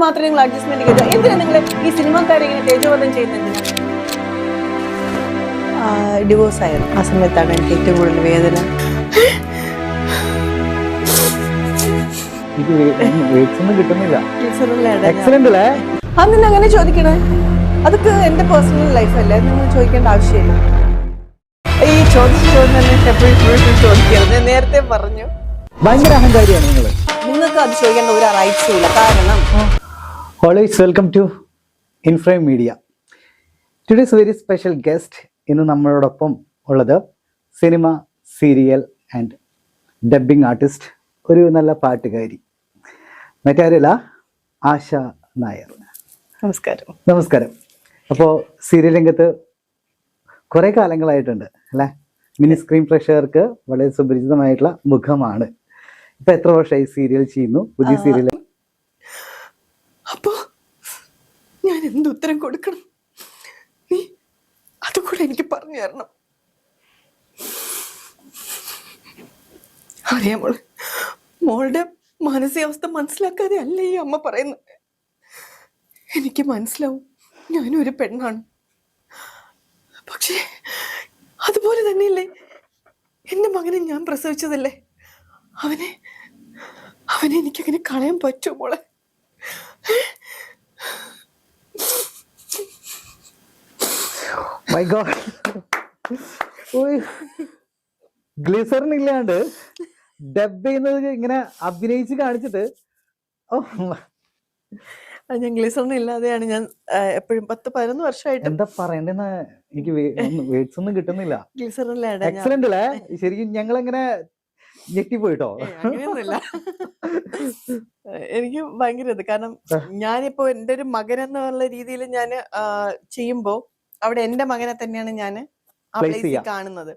മാത്രമേ നിങ്ങൾ അഡ്ജസ്റ്റ്മെന്റ് ചെയ്തു. എന്തിനാ നിങ്ങൾ ഈ സിനിമക്കാരെ ഇങ്ങനെ തേജോവധം ചെയ്യുന്നത്? ഡിവോഴ്സ് ആയിരുന്നു. ആ സമയത്താണ് എനിക്ക് ഏറ്റവും കൂടുതൽ വേദന. അന്ന് അങ്ങനെ ചോദിക്കണേ, അതൊക്കെ എന്റെ പേഴ്സണൽ ലൈഫല്ലേ, നിങ്ങൾ ചോദിക്കേണ്ട ആവശ്യമില്ല. ഈ ചോദിക്കരുത്, നേരത്തെ പറഞ്ഞു. ഭയങ്കര അഹങ്കാരിയാണ് നിങ്ങള്. നിങ്ങൾക്ക് അത് ചോദിക്കേണ്ട ഒരു റൈറ്റ്സും ഇല്ല. കാരണം always welcome to Inframe media. Today's very special guest. ഇന്ന് നമ്മളോടൊപ്പം ഉള്ളത് cinema, serial and dubbing artist, ഒരു നല്ല പാട്ടുകാരി, മറ്റാരല്ല, ആശ നായർ. നമസ്കാരം. നമസ്കാരം. അപ്പോൾ സീരിയൽ രംഗത്ത് കുറേ കാലങ്ങളായിട്ടുണ്ട് അല്ലേ? മിനി സ്ക്രീൻ പ്രേക്ഷകർക്ക് വളരെ സുപരിചിതമായിട്ടുള്ള മുഖമാണ്. ഇപ്പൊ എത്ര വർഷമായി സീരിയൽ ചെയ്യുന്നു? പുതിയ സീരിയൽ. അപ്പോ ഞാൻ എന്തുത്തരം കൊടുക്കണം? നീ അതുകൂടെ എനിക്ക് പറഞ്ഞു തരണം. അറിയാം മോള്, മോളുടെ മാനസികാവസ്ഥ മനസ്സിലാക്കാതെ അല്ല ഈ അമ്മ പറയുന്നത്. എനിക്ക് മനസ്സിലാവും, ഞാനും ഒരു പെണ്ണാണ്. പക്ഷേ അതുപോലെ തന്നെയല്ലേ എന്റെ മകനെ ഞാൻ പ്രസവിച്ചതല്ലേ. അവനെ എനിക്കങ്ങനെ കളയാൻ പറ്റുമോ മോളെ? മൈ ഗോഡ്, ഗ്ലിസറിൻ ഇല്ലാണ്ട് ഡബ് ചെയ്യുന്നത് ഇങ്ങനെ അഭിനയിച്ച് കാണിച്ചിട്ട്. ഞാൻ ഗ്ലിസറിൻ ഇല്ലാതെയാണ് ഞാൻ എപ്പോഴും 10-11 വർഷമായിട്ട്. എന്താ പറയണ്ടെന്ന് എനിക്ക് വേർഡ്സ് ഒന്നും കിട്ടുന്നില്ല. ഗ്ലിസറിനിലാണ്. എക്സലന്റ് അല്ലേ? ശരിക്കും ഞങ്ങളെങ്ങനെ ഞെട്ടിപ്പോയിട്ടോ. അങ്ങനെയൊന്നുമില്ല. എനിക്ക് ഭയങ്കര ഇത്, കാരണം ഞാനിപ്പോ എന്റെ ഒരു മകൻ എന്നുള്ള രീതിയിൽ ഞാൻ ചെയ്യുമ്പോ അവിടെ എന്റെ മകനെ തന്നെയാണ് ഞാൻ ആ പ്ലേസിൽ കാണുന്നത്.